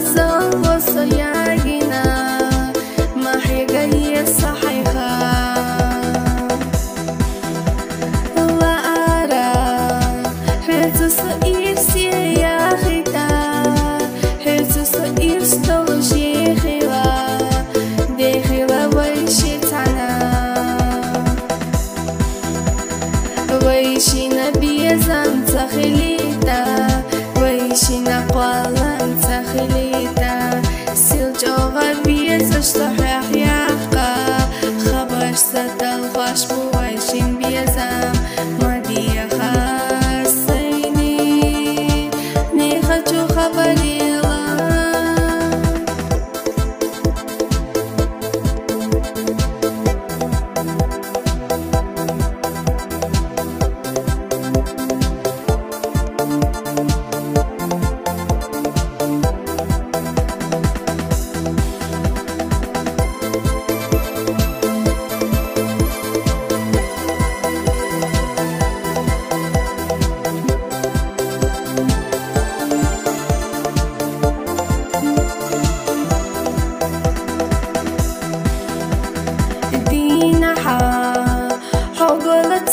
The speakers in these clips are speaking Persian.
غزال وصياقنا ما حيقية صحيحة لا أرى حيث صئير سياختا حيث صئير ستوجي خلا دي خلا ويشتعنا ويشي نبي زم تخليتا ويشي نقوالن تخليتا سيل جوغا بيز اشتحيح يحقا خبر ستل خوش بويشين بيزم مدي خاصيني نيخجو خبري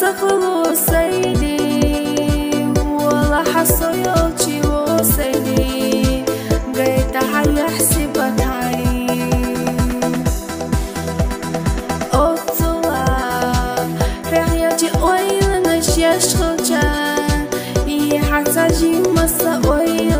تخلو سيدي ولا حصيلتي وسيدي قيت حي حسبت هاي أطلع رحيتي ويل نشيش خلجان حتى جي مسا ويل